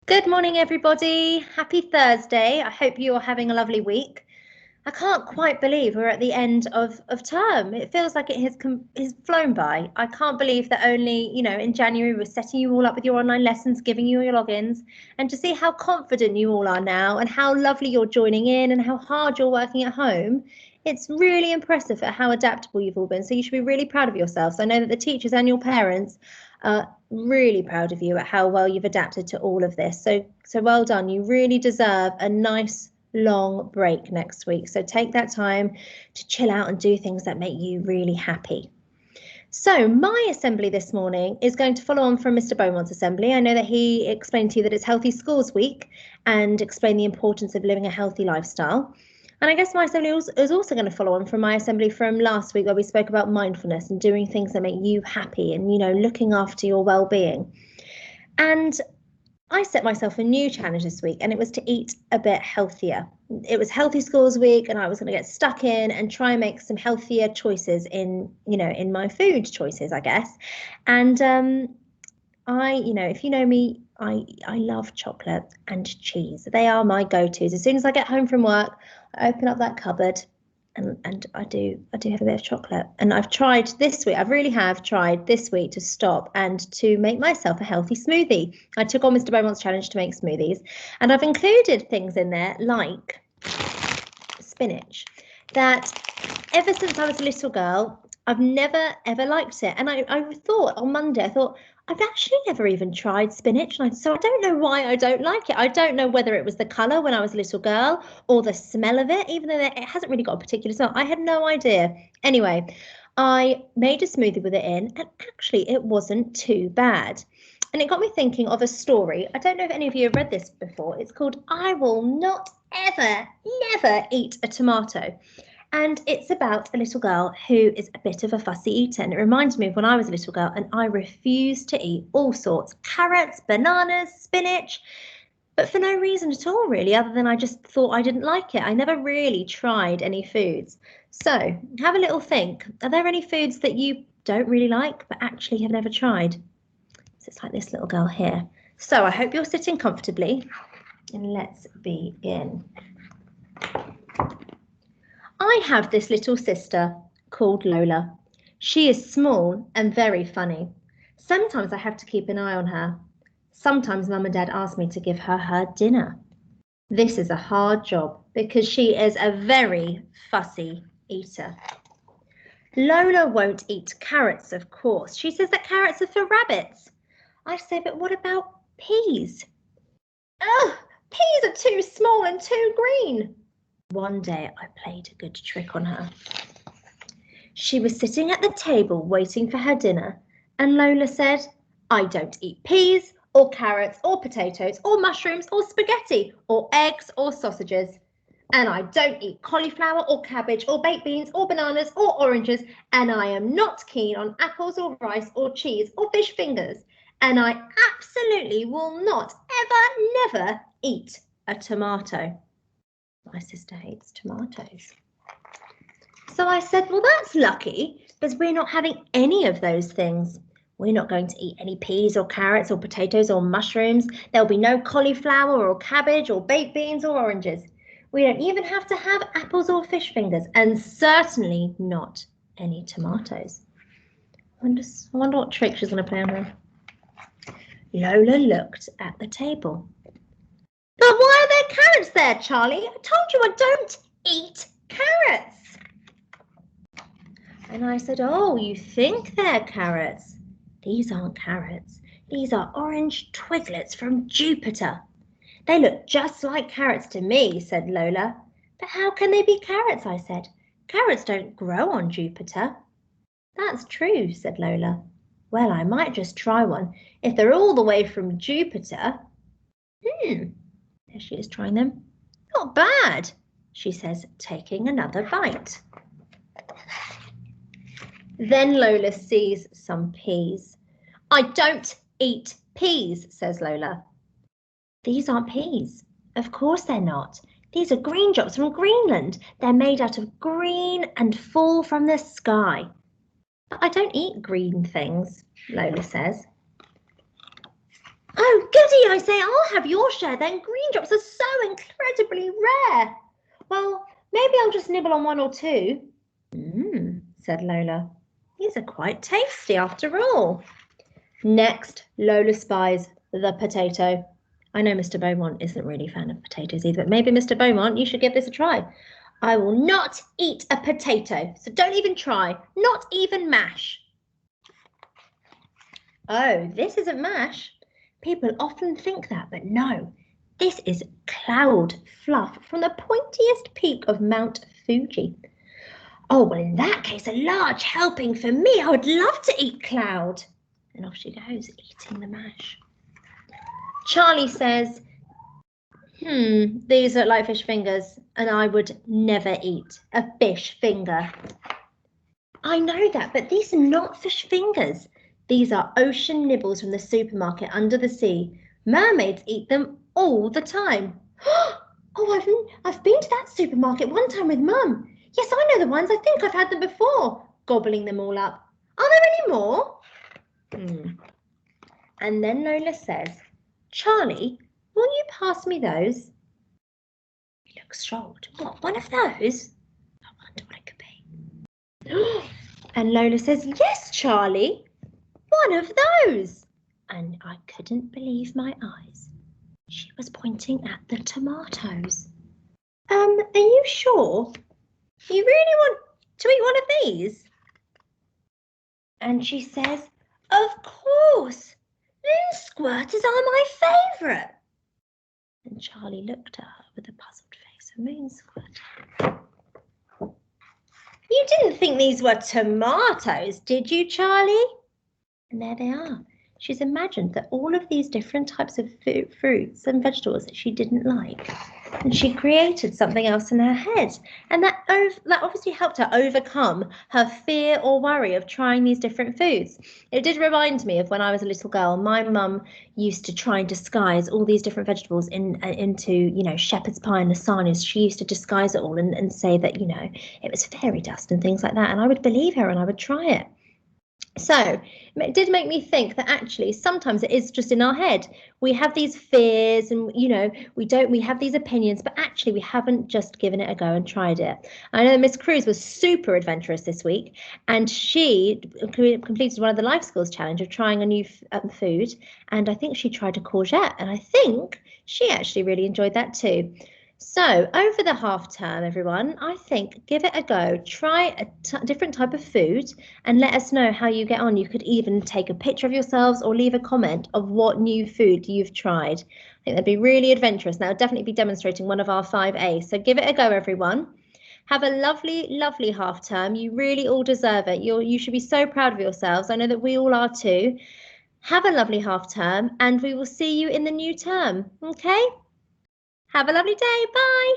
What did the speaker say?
Good morning, everybody. Happy Thursday. I hope you are having a lovely week. I can't quite believe we're at the end of term. It feels like it has flown by. I can't believe that only, in January we're setting you all up with your online lessons, giving you your logins, and to see how confident you all are now and how lovely you're joining in and how hard you're working at home. It's really impressive at how adaptable you've all been. So you should be really proud of yourselves. I know that the teachers and your parents are really proud of you at how well you've adapted to all of this. So well done. You really deserve a nice long break next week. So take that time to chill out and do things that make you really happy. So my assembly this morning is going to follow on from Mr. Beaumont's assembly. I know that he explained to you that it's Healthy Schools Week and explained the importance of living a healthy lifestyle. And I guess my assembly is also going to follow on from my assembly from last week, where we spoke about mindfulness and doing things that make you happy and, looking after your well-being. And I set myself a new challenge this week, and it was to eat a bit healthier. It was Healthy Schools Week, and I was going to get stuck in and try and make some healthier choices in my food choices, I guess. And if you know me, I love chocolate and cheese. They are my go-tos. As soon as I get home from work, I open up that cupboard and I do have a bit of chocolate. And I've tried this week, I really have tried this week to stop and to make myself a healthy smoothie. I took on Mr. Beaumont's challenge to make smoothies, and I've included things in there like spinach that ever since I was a little girl, I've never ever liked it. And I thought on Monday, I've actually never even tried spinach. So I don't know why I don't like it. I don't know whether it was the colour when I was a little girl or the smell of it, even though it hasn't really got a particular smell. I had no idea. Anyway, I made a smoothie with it in, and actually it wasn't too bad. And it got me thinking of a story. I don't know if any of you have read this before. It's called I Will Not Ever, Never Eat a Tomato. And it's about a little girl who is a bit of a fussy eater. And it reminds me of when I was a little girl and I refused to eat all sorts, carrots, bananas, spinach, but for no reason at all, really, other than I just thought I didn't like it. I never really tried any foods. So have a little think. Are there any foods that you don't really like, but actually have never tried? So it's like this little girl here. So I hope you're sitting comfortably, and let's begin. I have this little sister called Lola. She is small and very funny. Sometimes I have to keep an eye on her. Sometimes Mum and Dad ask me to give her dinner. This is a hard job because she is a very fussy eater. Lola won't eat carrots, of course. She says that carrots are for rabbits. I say, but what about peas? Ugh, peas are too small and too green. One day I played a good trick on her. She was sitting at the table waiting for her dinner, and Lola said, I don't eat peas or carrots or potatoes or mushrooms or spaghetti or eggs or sausages. And I don't eat cauliflower or cabbage or baked beans or bananas or oranges, and I am not keen on apples or rice or cheese or fish fingers. And I absolutely will not ever, never eat a tomato. My sister hates tomatoes. So I said, well, that's lucky because we're not having any of those things. We're not going to eat any peas or carrots or potatoes or mushrooms. There'll be no cauliflower or cabbage or baked beans or oranges. We don't even have to have apples or fish fingers, and certainly not any tomatoes. I wonder what trick she's going to play on her. Lola looked at the table. But why are there carrots there, Charlie? I told you I don't eat carrots. And I said, oh, you think they're carrots? These aren't carrots. These are orange twiglets from Jupiter. They look just like carrots to me, said Lola. But how can they be carrots, I said. Carrots don't grow on Jupiter. That's true, said Lola. Well, I might just try one. If they're all the way from Jupiter. There she is trying them. Not bad, she says, taking another bite. Then Lola sees some peas. I don't eat peas, says Lola. These aren't peas. Of course they're not. These are green drops from Greenland. They're made out of green and fall from the sky. But I don't eat green things, Lola says. Oh, goody I say, I'll have your share then. Green drops are so incredibly rare. Well, maybe I'll just nibble on one or two. Said Lola. These are quite tasty after all. Next, Lola spies the potato. I know Mr. Beaumont isn't really a fan of potatoes either, but maybe Mr. Beaumont, you should give this a try. I will not eat a potato, so don't even try, not even mash. Oh, this isn't mash. People often think that, but no, this is cloud fluff from the pointiest peak of Mount Fuji. Oh, well, in that case, a large helping for me. I would love to eat cloud. And off she goes, eating the mash. Charlie says, these look like fish fingers, and I would never eat a fish finger. I know that, but these are not fish fingers. These are ocean nibbles from the supermarket under the sea. Mermaids eat them all the time. Oh, I've been to that supermarket one time with Mum. Yes, I know the ones. I think I've had them before. Gobbling them all up. Are there any more? And then Lola says, Charlie, will you pass me those? He looks shocked. What, one of those? I wonder what it could be. And Lola says, yes, Charlie, one of those. And I couldn't believe my eyes. She was pointing at the tomatoes. Are you sure? You really want to eat one of these? And she says, of course. Moon squirters are my favourite. And Charlie looked at her with a puzzled face. A moon squirter. You didn't think these were tomatoes, did you, Charlie? And there they are. She's imagined that all of these different types of fruits and vegetables that she didn't like, and she created something else in her head. And that obviously helped her overcome her fear or worry of trying these different foods. It did remind me of when I was a little girl. My mum used to try and disguise all these different vegetables into, you know, shepherd's pie and lasagnas. She used to disguise it all and say that, you know, it was fairy dust and things like that. And I would believe her and I would try it. So it did make me think that actually sometimes it is just in our head. We have these fears and, you know, we have these opinions, but actually we haven't just given it a go and tried it. I know Miss Cruz was super adventurous this week, and she completed one of the Life Skills Challenge of trying a new food, and I think she tried a courgette, and I think she actually really enjoyed that too. So over the half term, everyone, I think give it a go. Try a different type of food and let us know how you get on. You could even take a picture of yourselves or leave a comment of what new food you've tried. I think that'd be really adventurous. Now, definitely be demonstrating one of our 5A. So give it a go, everyone. Have a lovely, lovely half term. You really all deserve it. You should be so proud of yourselves. I know that we all are too. Have a lovely half term, and we will see you in the new term. Okay? Have a lovely day. Bye.